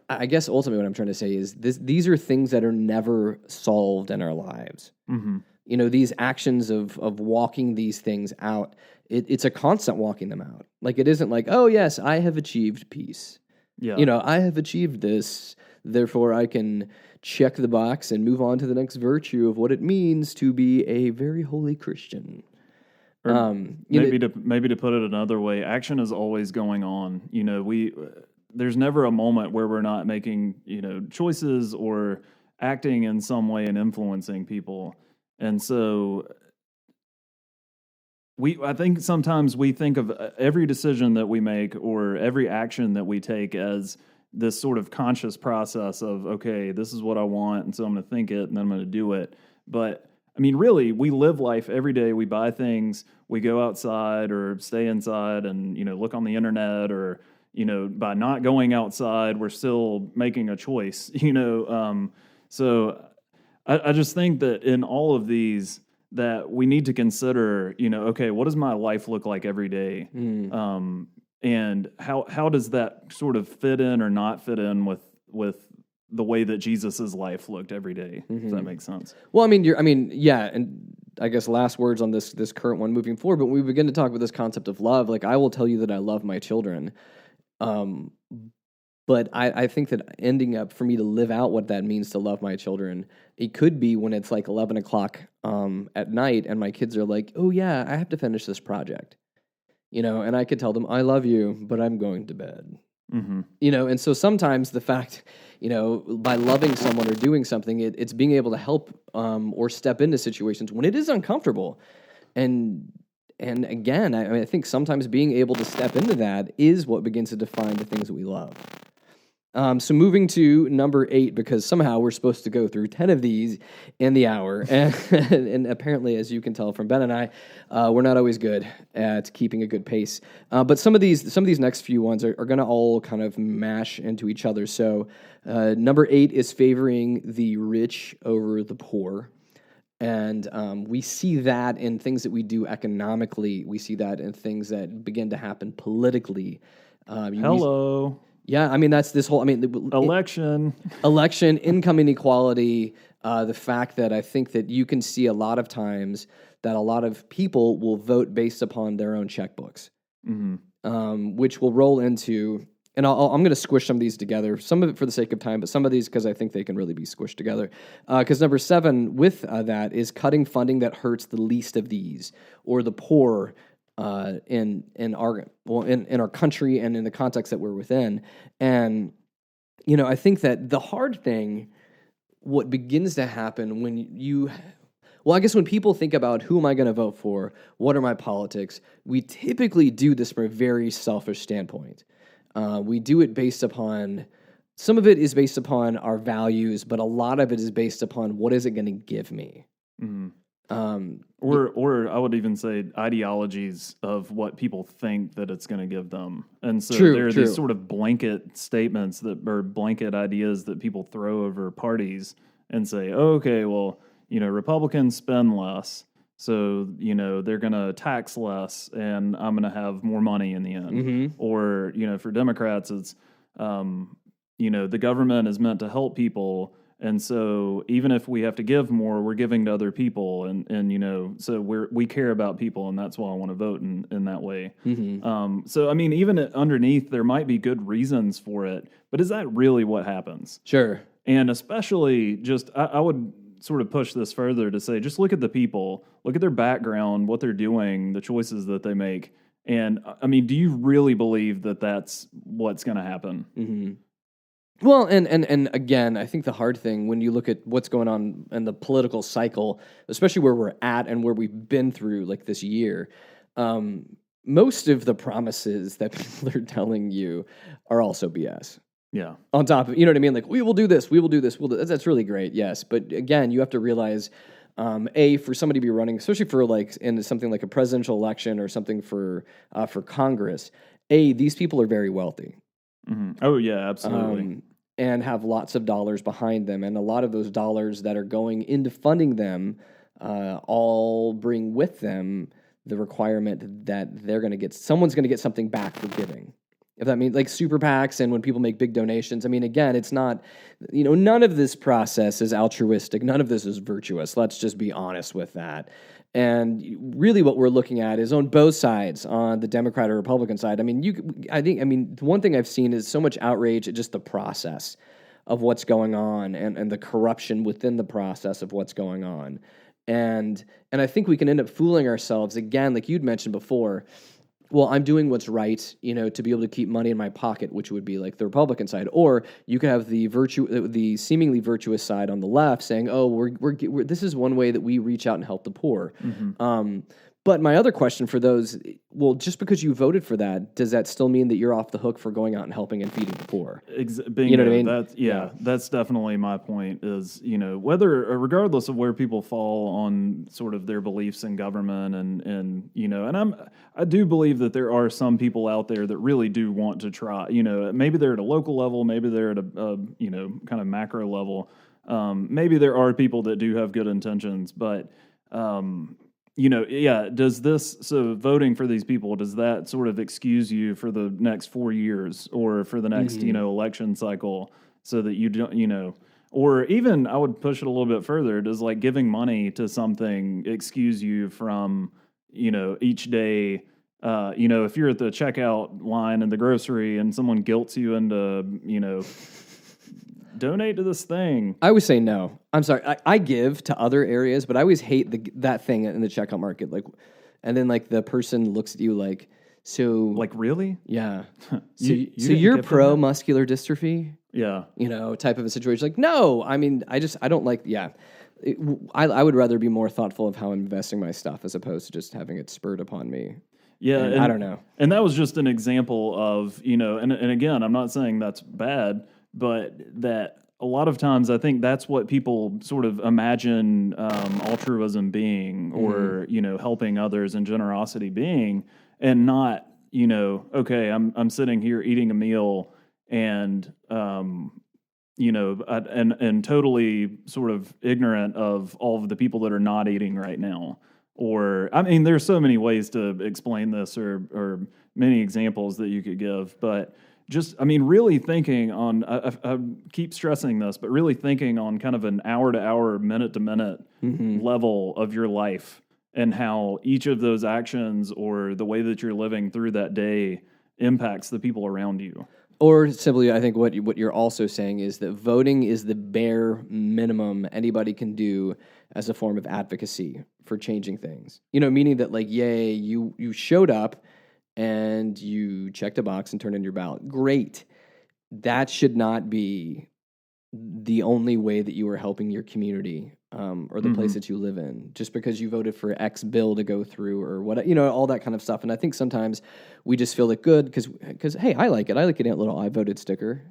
I guess ultimately what I'm trying to say is these are things that are never solved in our lives. Mm-hmm. You know, these actions of walking these things out, it's a constant walking them out. Like, it isn't like, oh, yes, I have achieved peace. Yeah. You know, I have achieved this, therefore I can check the box and move on to the next virtue of what it means to be a very holy Christian. Or maybe to put it another way, action is always going on. There's never a moment where we're not making, choices or acting in some way and influencing people. And so I think sometimes we think of every decision that we make or every action that we take as this sort of conscious process of, okay, this is what I want, and so I'm going to think it, and then I'm going to do it. But I mean, really, we live life every day. We buy things, we go outside or stay inside and, look on the internet, or, by not going outside, we're still making a choice, So I just think that in all of these, that we need to consider, okay, what does my life look like every day? And how does that sort of fit in or not fit in with the way that Jesus's life looked every day? Does that make sense? Well, yeah, and I guess last words on this current one moving forward, but when we begin to talk about this concept of love, like I will tell you that I love my children, but I think that ending up for me to live out what that means to love my children, it could be when it's like 11 o'clock at night and my kids are like, oh yeah, I have to finish this project. And I could tell them, I love you, but I'm going to bed. Mm-hmm. And so sometimes the fact, by loving someone or doing something, it's being able to help or step into situations when it is uncomfortable. And again, I think sometimes being able to step into that is what begins to define the things that we love. So moving to number 8, because somehow we're supposed to go through 10 of these in the hour. And apparently, as you can tell from Ben and I, we're not always good at keeping a good pace. But some of these next few ones are going to all kind of mash into each other. So number 8 is favoring the rich over the poor. And we see that in things that we do economically. We see that in things that begin to happen politically. Hello. Yeah, that's this whole, election, income inequality, the fact that I think that you can see a lot of times that a lot of people will vote based upon their own checkbooks, which will roll into, and I'm going to squish some of these together, some of it for the sake of time, but some of these because I think they can really be squished together. Because number 7 with that is cutting funding that hurts the least of these, or the poor, in our country and in the context that we're within. And I think that the hard thing, what begins to happen when when people think about who am I going to vote for, what are my politics, we typically do this from a very selfish standpoint. We do it based upon, some of it is based upon our values, but a lot of it is based upon what is it going to give me. Mm-hmm. Or I would even say ideologies of what people think that it's going to give them. And so there are these sort of blanket statements or blanket ideas that people throw over parties and say, oh, okay, well, Republicans spend less, so, they're going to tax less and I'm going to have more money in the end. Mm-hmm. Or, for Democrats, it's, the government is meant to help people. And so even if we have to give more, we're giving to other people, and so we care about people, and that's why I want to vote in that way. Mm-hmm. So even underneath, there might be good reasons for it, but is that really what happens? Sure. And especially I would sort of push this further to say, just look at the people, look at their background, what they're doing, the choices that they make, and do you really believe that that's what's going to happen? Mm-hmm. Well, and again, I think the hard thing when you look at what's going on in the political cycle, especially where we're at and where we've been through like this year, most of the promises that people are telling you are also BS. Yeah. On top of, like, we will do this, we will do this, that's really great, yes. But again, you have to realize, for somebody to be running, especially for like in something like a presidential election or something for Congress, these people are very wealthy. Mm-hmm. Oh, yeah, absolutely. And have lots of dollars behind them. And a lot of those dollars that are going into funding them all bring with them the requirement that someone's going to get something back for giving. If that means like super PACs and when people make big donations, again, it's not, none of this process is altruistic. None of this is virtuous. Let's just be honest with that. And really what we're looking at is on both sides, on the Democrat or Republican side. One thing I've seen is so much outrage at just the process of what's going on and the corruption within the process of what's going on. And I think we can end up fooling ourselves again, like you'd mentioned before. Well, I'm doing what's right, to be able to keep money in my pocket, which would be like the Republican side. Or you could have the seemingly virtuous side on the left, saying, "Oh, we're this is one way that we reach out and help the poor." But my other question for those, well, just because you voted for that, does that still mean that you're off the hook for going out and helping and feeding the poor? Bingo, you know what I mean? That's definitely my point is, regardless of where people fall on sort of their beliefs in government and I do believe that there are some people out there that really do want to try, maybe they're at a local level, maybe they're at a kind of macro level. Maybe there are people that do have good intentions, but, so voting for these people, does that sort of excuse you for the next 4 years or for the next, election cycle so that you don't, or even I would push it a little bit further. Does like giving money to something excuse you from, each day, if you're at the checkout line in the grocery and someone guilts you into, donate to this thing. I would say no. I'm sorry. I give to other areas, but I always hate that thing in the checkout market. Like, and then like the person looks at you like, so like really? Yeah. So you you're pro muscular dystrophy? Yeah. Type of a situation. Like, no. I mean, I don't like. Yeah. I would rather be more thoughtful of how I'm investing my stuff as opposed to just having it spurred upon me. Yeah, and I don't know. And that was just an example of, and again, I'm not saying that's bad, but that a lot of times I think that's what people sort of imagine altruism being or, helping others and generosity being, and not, okay, I'm sitting here eating a meal and, and totally sort of ignorant of all of the people that are not eating right now. Or, I mean, there's so many ways to explain this or many examples that you could give, but just, I mean, really thinking on, I keep stressing this, but really thinking on kind of an hour-to-hour, minute-to-minute level of your life and how each of those actions or the way that you're living through that day impacts the people around you. Or simply, I think what you're also saying is that voting is the bare minimum anybody can do as a form of advocacy for changing things. Meaning that like, yay, you showed up and you checked a box and turned in your ballot. Great. That should not be the only way that you are helping your community or the place that you live in, just because you voted for X bill to go through or what, all that kind of stuff. And I think sometimes we just feel it good because hey, I like it. I like getting a little I voted sticker,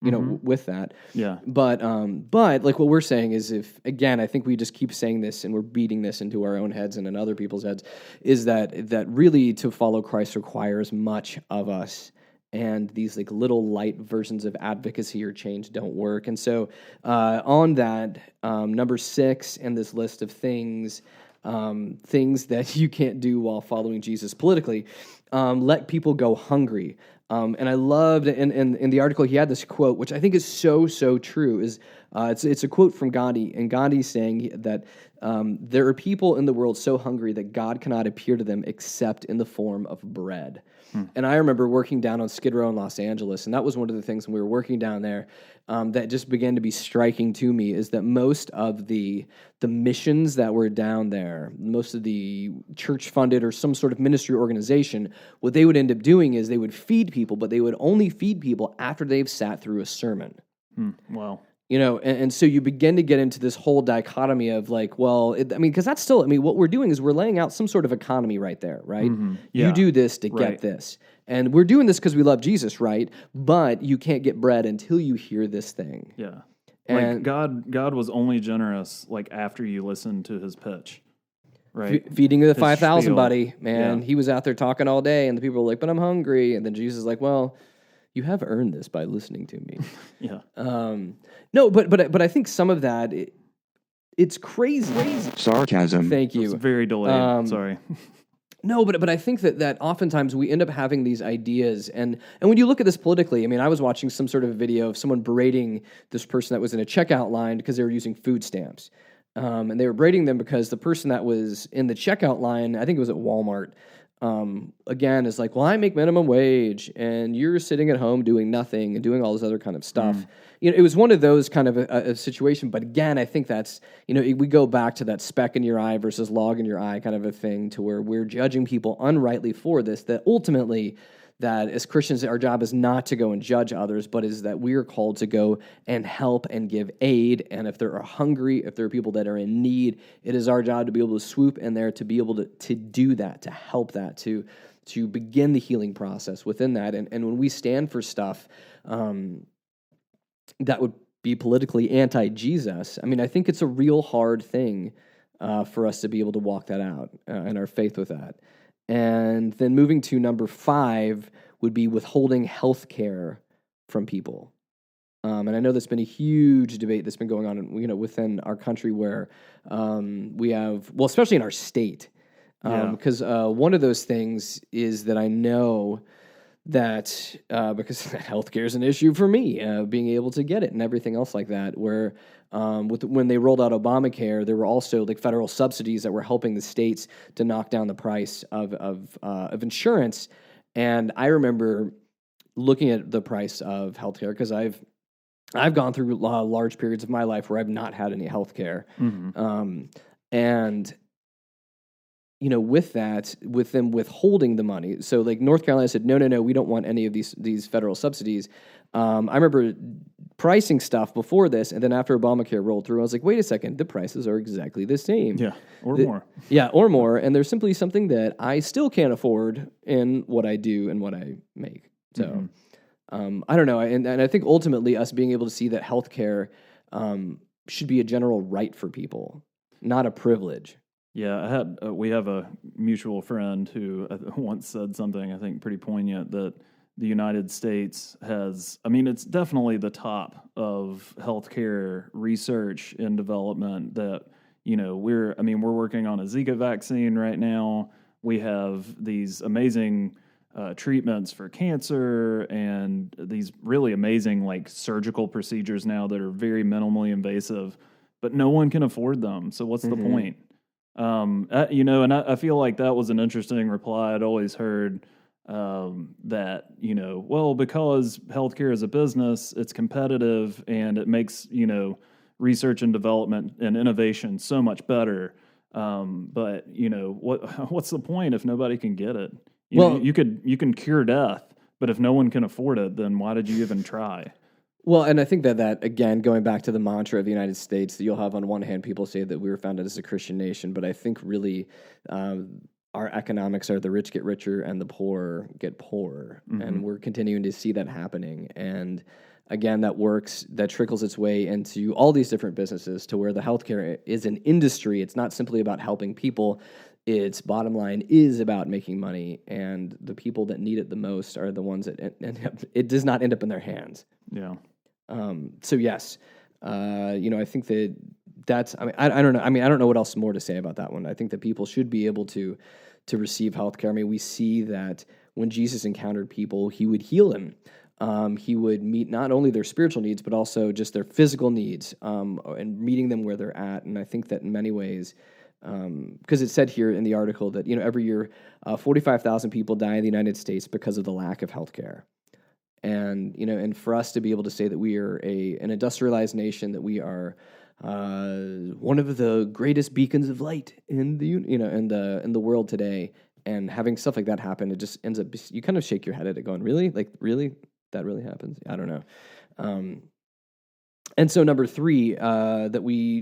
with that. Yeah. But like what we're saying is again, I think we just keep saying this and we're beating this into our own heads and in other people's heads, is that really to follow Christ requires much of us. And these like little light versions of advocacy or change don't work. And so on that, number 6 in this list of things that you can't do while following Jesus politically, let people go hungry. And I loved, in the article, he had this quote, which I think is so true. It's a quote from Gandhi, and Gandhi's saying that there are people in the world so hungry that God cannot appear to them except in the form of bread. And I remember working down on Skid Row in Los Angeles, and that was one of the things when we were working down there that just began to be striking to me, is that most of the missions that were down there, most of the church-funded or some sort of ministry organization, what they would end up doing is they would feed people, but they would only feed people after they've sat through a sermon. Wow. And so you begin to get into this whole dichotomy of like, well, because that's still, what we're doing is we're laying out some sort of economy right there, right? Yeah. You do this to get this. And we're doing this because we love Jesus, right? But you can't get bread until you hear this thing. Yeah. And like God was only generous like after you listened to his pitch, right? Feeding the His 5,000, spiel. buddy, man. Yeah. He was out there talking all day, and the people were like, but I'm hungry. And then Jesus is like, well, you have earned this by listening to me. Yeah. No, but I think some of that, it's crazy. Sarcasm. Thank you. It's very delayed. Sorry. No, but I think that oftentimes we end up having these ideas, and when you look at this politically, I was watching some sort of video of someone berating this person that was in a checkout line because they were using food stamps. And they were berating them because the person that was in the checkout line, I think it was at Walmart, again, is like, well, I make minimum wage, and you're sitting at home doing nothing and doing all this other kind of stuff. It was one of those kind of a situation. But again, I think that's, we go back to that speck in your eye versus log in your eye kind of a thing, to where we're judging people unrightly for this, that ultimately, that as Christians, our job is not to go and judge others, but is that we are called to go and help and give aid. And if there are hungry, if there are people that are in need, it is our job to be able to swoop in there, to be able to do that, to help that, to begin the healing process within that. And when we stand for stuff that would be politically anti-Jesus, I mean, I think it's a real hard thing for us to be able to walk that out in our faith with that. And then moving to number 5 would be withholding health care from people. And I know there's been a huge debate that's been going on, within our country, where we have, well, especially in our state, because one of those things is that I know that because healthcare is an issue for me, being able to get it and everything else like that, where when they rolled out Obamacare, there were also like federal subsidies that were helping the states to knock down the price of insurance. And I remember looking at the price of healthcare, because I've gone through large periods of my life where I've not had any healthcare, and with that, with them withholding the money. So like North Carolina said, no, we don't want any of these federal subsidies. I remember pricing stuff before this, and then after Obamacare rolled through, I was like, wait a second, the prices are exactly the same. Yeah, or more. Yeah, or more. And there's simply something that I still can't afford in what I do and what I make. So I don't know. And I think ultimately us being able to see that healthcare should be a general right for people, not a privilege. Yeah, we have a mutual friend who once said something, I think, pretty poignant, that the United States has, it's definitely the top of healthcare research and development. That, we're working on a Zika vaccine right now. We have these amazing treatments for cancer and these really amazing like surgical procedures now that are very minimally invasive, but no one can afford them. So what's the point? And I feel like that was an interesting reply. I'd always heard that, well, because healthcare is a business, it's competitive and it makes, research and development and innovation so much better. But what's the point if nobody can get it? You can cure death, but if no one can afford it, then why did you even try? Well, and I think that again, going back to the mantra of the United States, that you'll have on one hand people say that we were founded as a Christian nation, but I think really our economics are the rich get richer and the poor get poorer, and we're continuing to see that happening. And again, that trickles its way into all these different businesses, to where the healthcare is an industry. It's not simply about helping people. Its bottom line is about making money, and the people that need it the most are the ones that it does not end up in their hands. Yeah. So yes, I think that's. I don't know. I don't know what else more to say about that one. I think that people should be able to receive healthcare. We see that when Jesus encountered people, he would heal them. He would meet not only their spiritual needs, but also just their physical needs, and meeting them where they're at. And I think that in many ways, because it said here in the article that every year 45,000 people die in the United States because of the lack of healthcare. And and for us to be able to say that we are an industrialized nation, that we are one of the greatest beacons of light in the in the world today, and having stuff like that happen, it just ends up, you kind of shake your head at it, going, really, that really happens? I don't know. And so number 3,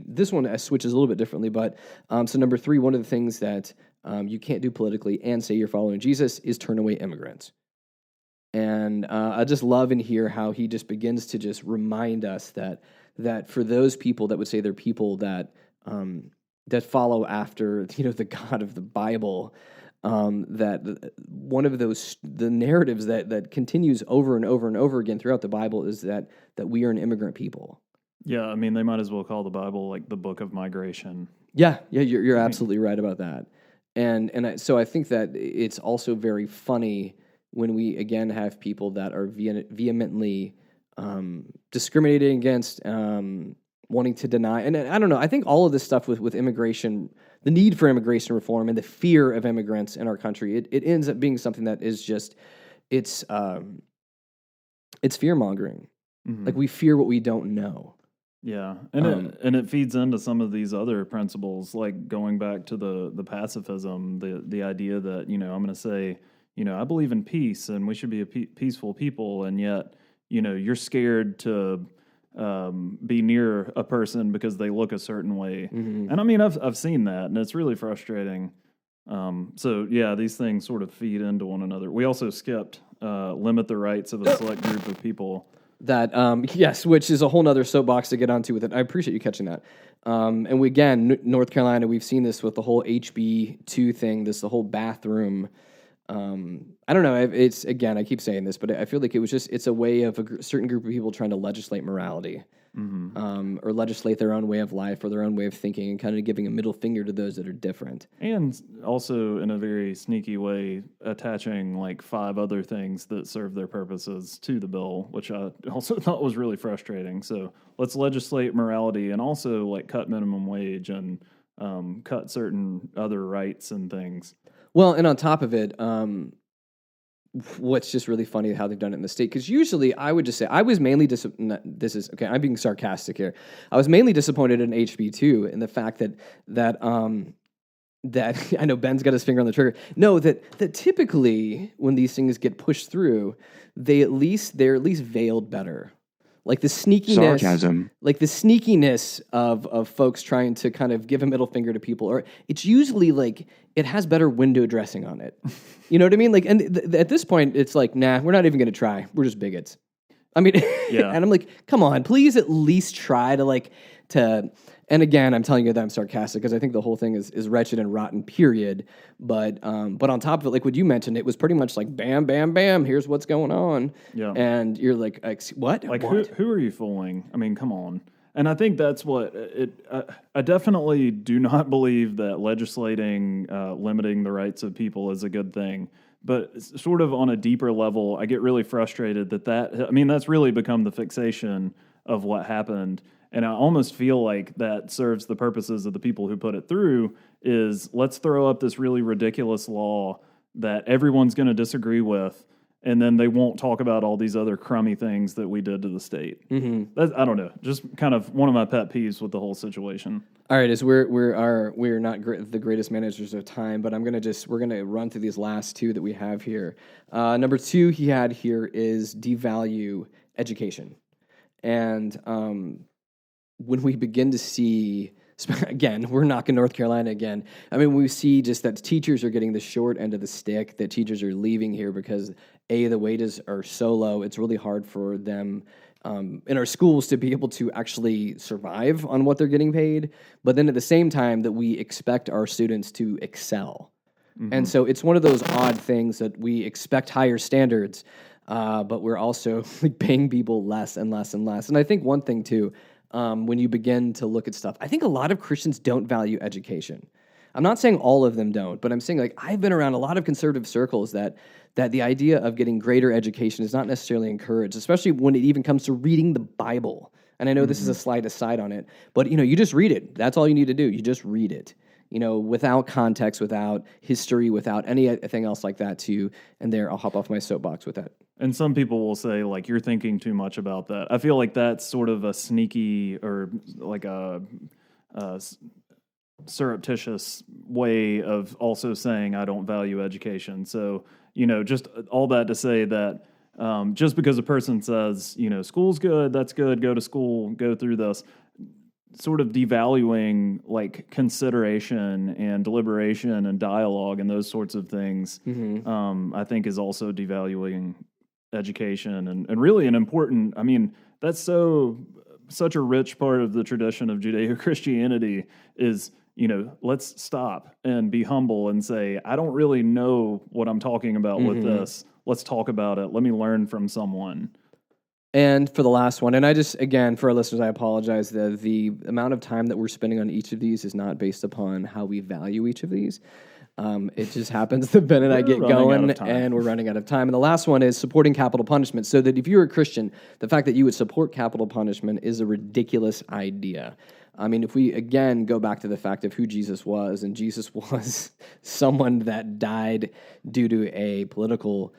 this one switches a little bit differently, but so number 3, one of the things that you can't do politically and say you're following Jesus is turn away immigrants. And I just love and hear how he just begins to just remind us that for those people that would say they're people that follow after the God of the Bible, that one of the narratives that continues over and over and over again throughout the Bible is that we are an immigrant people. Yeah, they might as well call the Bible like the book of migration. Yeah, you're absolutely right about that. So I think that it's also very funny when we again have people that are vehemently discriminating against, wanting to deny, and I don't know. I think all of this stuff with immigration, the need for immigration reform and the fear of immigrants in our country, it ends up being something that is just it's fear mongering. Like we fear what we don't know. Yeah, and it feeds into some of these other principles, like going back to the pacifism, the idea that I'm going to say, I believe in peace and we should be a peaceful people, and yet you're scared to be near a person because they look a certain way, and I mean I've seen that, and it's really frustrating. So yeah, these things sort of feed into one another. We also skipped limit the rights of a select group of people. That, yes, which is a whole nother soapbox to get onto with it. I appreciate you catching that. And we, again, North Carolina, we've seen this with the whole HB2 thing, the whole bathroom. I don't know. It's, again, I keep saying this, but I feel like it's a way of a certain group of people trying to legislate morality. Or legislate their own way of life or their own way of thinking, and kind of giving a middle finger to those that are different. And also, in a very sneaky way, attaching like 5 other things that serve their purposes to the bill, which I also thought was really frustrating. So let's legislate morality and also like cut minimum wage and cut certain other rights and things. Well, and on top of it, what's just really funny how they've done it in the state, because usually I would just say I was mainly this is okay, I'm being sarcastic here. I was mainly disappointed in HB2 in the fact that I know Ben's got his finger on the trigger. No, that typically when these things get pushed through, they're at least veiled better. Like the sneakiness, Sarcasm. like the sneakiness of folks trying to kind of give a middle finger to people, or it's usually like it has better window dressing on it. You know what I mean? Like, and at this point, it's like, nah, we're not even going to try. We're just bigots. I mean, yeah. And I'm like, come on, please at least try to. And again, I'm telling you that I'm sarcastic because I think the whole thing is wretched and rotten, period. But on top of it, like what you mentioned, it was pretty much like bam, bam, bam. Here's what's going on. Yeah. And you're like what? Like what? who are you fooling? I mean, come on. And I think that's what I definitely do not believe that legislating, limiting the rights of people is a good thing. But sort of on a deeper level, I get really frustrated that's really become the fixation of what happened. And I almost feel like that serves the purposes of the people who put it through is let's throw up this really ridiculous law that everyone's going to disagree with, and then they won't talk about all these other crummy things that we did to the state. I don't know, just kind of one of my pet peeves with the whole situation. All right, as we're not the greatest managers of time, but we're gonna run through these last 2 that we have here. Number 2 he had here is devalue education, and when we begin to see, again, we're knocking North Carolina again. I mean, we see just that teachers are getting the short end of the stick, that teachers are leaving here because, A, the wages are so low, it's really hard for them in our schools to be able to actually survive on what they're getting paid. But then at the same time that we expect our students to excel. And so it's one of those odd things that we expect higher standards, but we're also paying people less and less and less. And I think one thing, too, when you begin to look at stuff, I think a lot of Christians don't value education. I'm not saying all of them don't, but I'm saying like I've been around a lot of conservative circles that the idea of getting greater education is not necessarily encouraged, especially when it even comes to reading the Bible. And I know this is a slight aside on it, but you just read it. That's all you need to do. You just read it. Without context, without history, without anything else like that too. And I'll hop off my soapbox with that. And some people will say, like, you're thinking too much about that. I feel like that's sort of a sneaky or like a surreptitious way of also saying I don't value education. So, just all that to say that just because a person says, school's good, that's good, go to school, go through this, sort of devaluing like consideration and deliberation and dialogue and those sorts of things, I think is also devaluing education and really an important, that's such a rich part of the tradition of Judeo-Christianity is, let's stop and be humble and say, I don't really know what I'm talking about with this. Let's talk about it. Let me learn from someone. And for the last one, and I just, again, for our listeners, I apologize. The amount of time that we're spending on each of these is not based upon how we value each of these. It just happens that Ben and I get going, and we're running out of time. And the last one is supporting capital punishment. So that if you're a Christian, the fact that you would support capital punishment is a ridiculous idea. I mean, if we again go back to the fact of who Jesus was, and Jesus was someone that died due to a political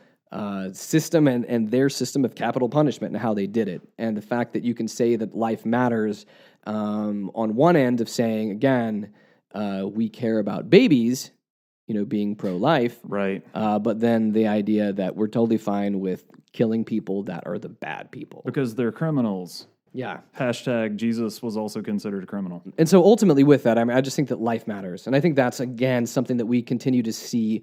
system and their system of capital punishment and how they did it. And the fact that you can say that life matters on one end of saying, again, we care about babies, being pro-life. Right. But then the idea that we're totally fine with killing people that are the bad people. Because they're criminals. Yeah. Hashtag Jesus was also considered a criminal. And so ultimately with that, I just think that life matters. And I think that's, again, something that we continue to see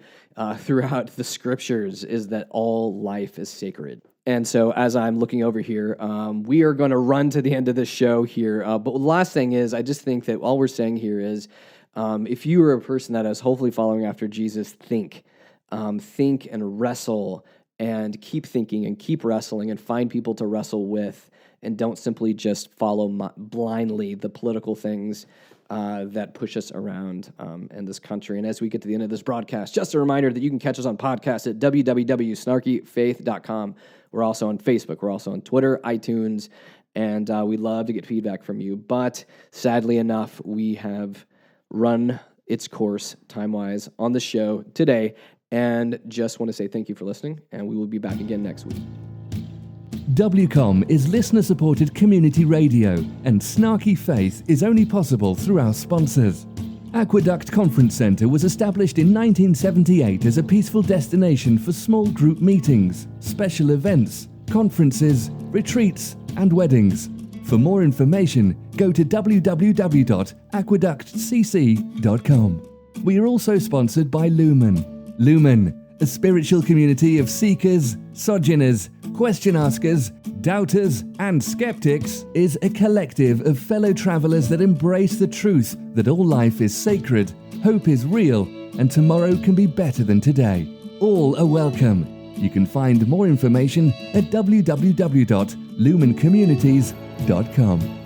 throughout the scriptures is that all life is sacred. And so as I'm looking over here, we are going to run to the end of the show here. But the last thing is, I just think that all we're saying here is, if you are a person that is hopefully following after Jesus, think and wrestle and keep thinking and keep wrestling and find people to wrestle with, and don't simply just follow blindly the political things that push us around in this country. And as we get to the end of this broadcast, just a reminder that you can catch us on podcasts at www.snarkyfaith.com. We're also on Facebook. We're also on Twitter, iTunes, and we'd love to get feedback from you. But sadly enough, we have run its course time-wise on the show today, and just want to say thank you for listening, and we will be back again next week. WCOM is listener-supported community radio, and Snarky Faith is only possible through our sponsors. Aqueduct Conference Centre was established in 1978 as a peaceful destination for small group meetings, special events, conferences, retreats, and weddings. For more information, go to www.aqueductcc.com. We are also sponsored by Lumen. Lumen, a spiritual community of seekers, sojourners, question askers, doubters, and skeptics, is a collective of fellow travelers that embrace the truth that all life is sacred, hope is real, and tomorrow can be better than today. All are welcome. You can find more information at www.lumencommunities.com.